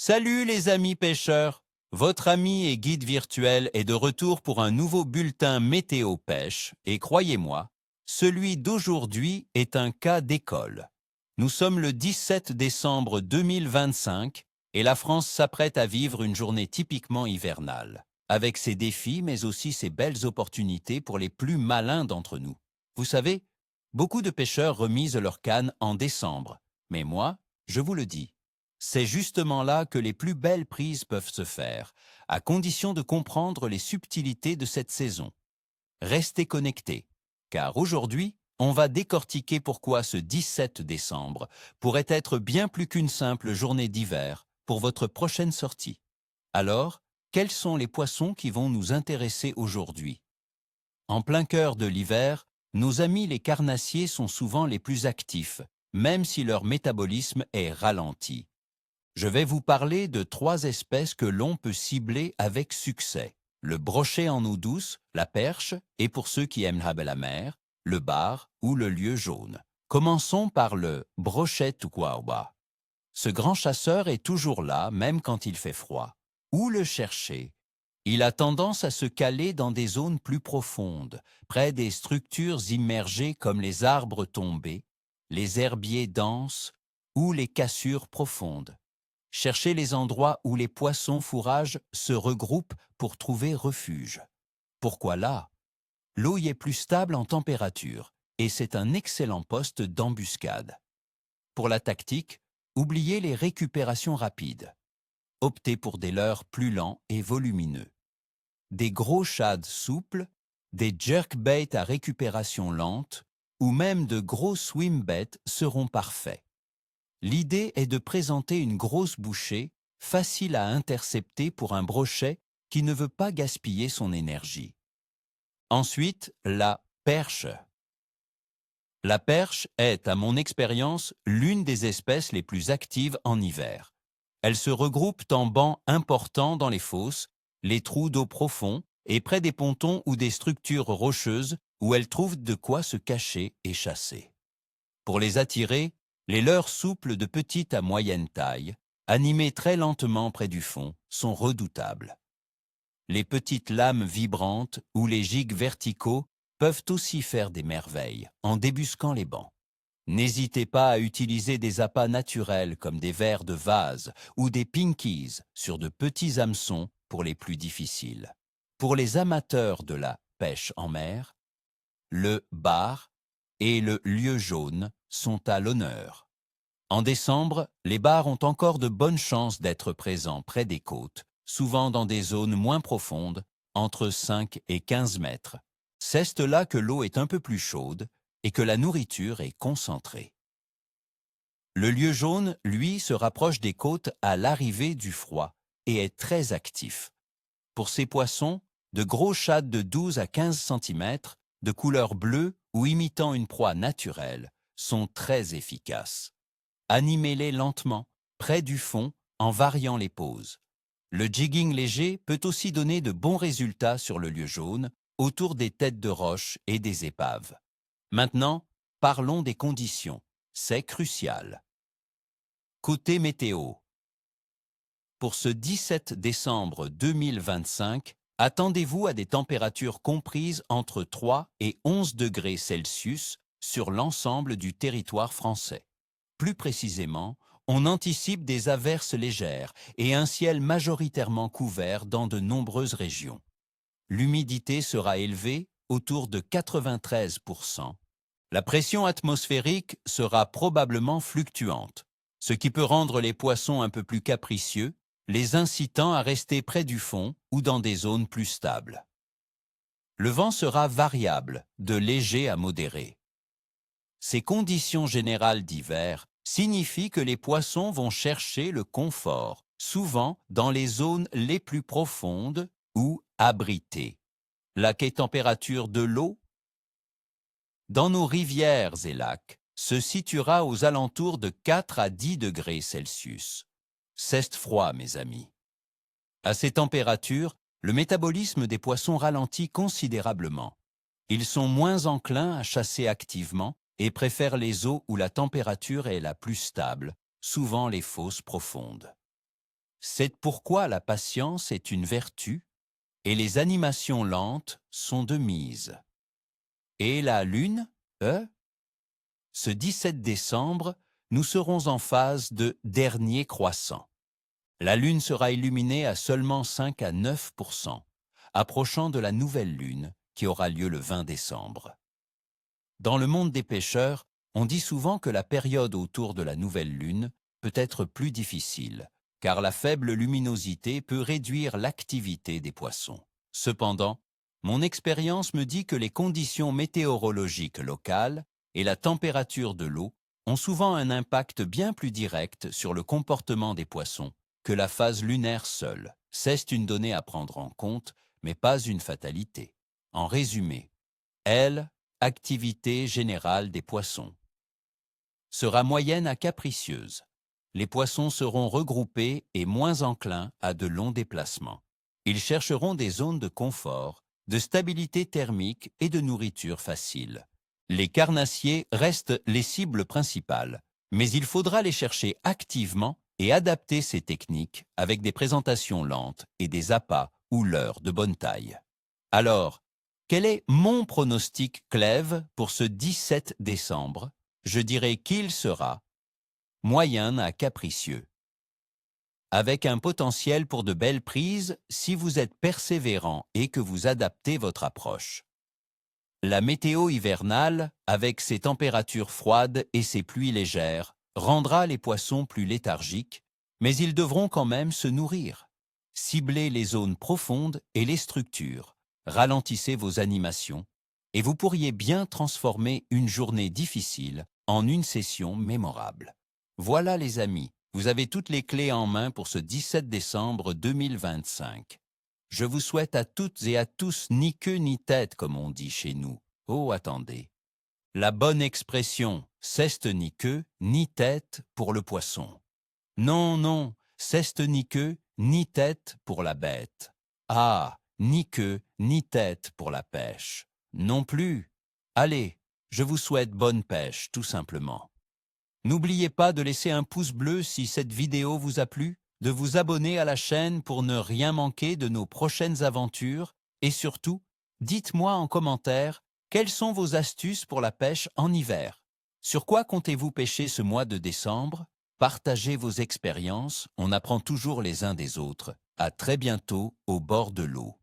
Salut les amis pêcheurs! Votre ami et guide virtuel est de retour pour un nouveau bulletin météo pêche et croyez-moi, celui d'aujourd'hui est un cas d'école. Nous sommes le 17 décembre 2025 et la France s'apprête à vivre une journée typiquement hivernale, avec ses défis mais aussi ses belles opportunités pour les plus malins d'entre nous. Vous savez, beaucoup de pêcheurs remisent leur canne en décembre, mais moi, je vous le dis, c'est justement là que les plus belles prises peuvent se faire, à condition de comprendre les subtilités de cette saison. Restez connectés, car aujourd'hui, on va décortiquer pourquoi ce 17 décembre pourrait être bien plus qu'une simple journée d'hiver pour votre prochaine sortie. Alors, quels sont les poissons qui vont nous intéresser aujourd'hui? En plein cœur de l'hiver, nos amis les carnassiers sont souvent les plus actifs, même si leur métabolisme est ralenti. Je vais vous parler de 3 espèces que l'on peut cibler avec succès. Le brochet en eau douce, la perche, et pour ceux qui aiment la mer, le bar ou le lieu jaune. Commençons par le brochet tukwauba. Ce grand chasseur est toujours là, même quand il fait froid. Où le chercher? Il a tendance à se caler dans des zones plus profondes, près des structures immergées comme les arbres tombés, les herbiers denses ou les cassures profondes. Cherchez les endroits où les poissons fourrages se regroupent pour trouver refuge. Pourquoi là? L'eau y est plus stable en température et c'est un excellent poste d'embuscade. Pour la tactique, oubliez les récupérations rapides. Optez pour des leurres plus lents et volumineux. Des gros shads souples, des jerkbaits à récupération lente ou même de gros swimbaits seront parfaits. L'idée est de présenter une grosse bouchée, facile à intercepter pour un brochet qui ne veut pas gaspiller son énergie. Ensuite, la perche. La perche est, à mon expérience, l'une des espèces les plus actives en hiver. Elles se regroupent en bancs importants dans les fosses, les trous d'eau profonds et près des pontons ou des structures rocheuses où elles trouvent de quoi se cacher et chasser. Pour les attirer, les leurres souples de petite à moyenne taille, animées très lentement près du fond, sont redoutables. Les petites lames vibrantes ou les gigs verticaux peuvent aussi faire des merveilles en débusquant les bancs. N'hésitez pas à utiliser des appâts naturels comme des vers de vase ou des pinkies sur de petits hameçons pour les plus difficiles. Pour les amateurs de la pêche en mer, le bar et le lieu jaune sont à l'honneur. En décembre, les bars ont encore de bonnes chances d'être présents près des côtes, souvent dans des zones moins profondes, entre 5 et 15 mètres. C'est là que l'eau est un peu plus chaude et que la nourriture est concentrée. Le lieu jaune, lui, se rapproche des côtes à l'arrivée du froid et est très actif. Pour ces poissons, de gros shads de 12 à 15 cm, de couleur bleue ou imitant une proie naturelle, sont très efficaces. Animez-les lentement, près du fond, en variant les poses. Le jigging léger peut aussi donner de bons résultats sur le lieu jaune, autour des têtes de roche et des épaves. Maintenant, parlons des conditions. C'est crucial. Côté météo. Pour ce 17 décembre 2025, attendez-vous à des températures comprises entre 3 et 11 degrés Celsius sur l'ensemble du territoire français. Plus précisément, on anticipe des averses légères et un ciel majoritairement couvert dans de nombreuses régions. L'humidité sera élevée, autour de 93%. La pression atmosphérique sera probablement fluctuante, ce qui peut rendre les poissons un peu plus capricieux, les incitant à rester près du fond ou dans des zones plus stables. Le vent sera variable, de léger à modéré. Ces conditions générales d'hiver signifient que les poissons vont chercher le confort, souvent dans les zones les plus profondes ou abritées. La température de l'eau dans nos rivières et lacs se situera aux alentours de 4 à 10 degrés Celsius. C'est froid, mes amis. À ces températures, le métabolisme des poissons ralentit considérablement. Ils sont moins enclins à chasser activement et préfèrent les eaux où la température est la plus stable, souvent les fosses profondes. C'est pourquoi la patience est une vertu et les animations lentes sont de mise. Et la lune, ce 17 décembre, nous serons en phase de dernier croissant. La lune sera illuminée à seulement 5 à 9%, approchant de la nouvelle lune qui aura lieu le 20 décembre. Dans le monde des pêcheurs, on dit souvent que la période autour de la nouvelle lune peut être plus difficile, car la faible luminosité peut réduire l'activité des poissons. Cependant, mon expérience me dit que les conditions météorologiques locales et la température de l'eau ont souvent un impact bien plus direct sur le comportement des poissons que la phase lunaire seule. C'est une donnée à prendre en compte, mais pas une fatalité. En résumé, activité générale des poissons, sera moyenne à capricieuse. Les poissons seront regroupés et moins enclins à de longs déplacements. Ils chercheront des zones de confort, de stabilité thermique et de nourriture facile. Les carnassiers restent les cibles principales, mais il faudra les chercher activement et adapter ces techniques avec des présentations lentes et des appâts ou leurres de bonne taille. Alors, quel est mon pronostic, Clèves, pour ce 17 décembre? Je dirais qu'il sera moyen à capricieux, avec un potentiel pour de belles prises si vous êtes persévérant et que vous adaptez votre approche. La météo hivernale, avec ses températures froides et ses pluies légères, rendra les poissons plus léthargiques, mais ils devront quand même se nourrir. Ciblez les zones profondes et les structures, ralentissez vos animations, et vous pourriez bien transformer une journée difficile en une session mémorable. Voilà les amis, vous avez toutes les clés en main pour ce 17 décembre 2025. Je vous souhaite à toutes et à tous ni queue ni tête, comme on dit chez nous. Oh, attendez. La bonne expression « ceste ni queue ni tête » pour le poisson. Non, non, ceste ni queue ni tête pour la bête. Ah, ni queue ni tête pour la pêche. Non plus. Allez, je vous souhaite bonne pêche, tout simplement. N'oubliez pas de laisser un pouce bleu si cette vidéo vous a plu, de vous abonner à la chaîne pour ne rien manquer de nos prochaines aventures et surtout, dites-moi en commentaire quelles sont vos astuces pour la pêche en hiver. Sur quoi comptez-vous pêcher ce mois de décembre? Partagez vos expériences, on apprend toujours les uns des autres. À très bientôt au bord de l'eau.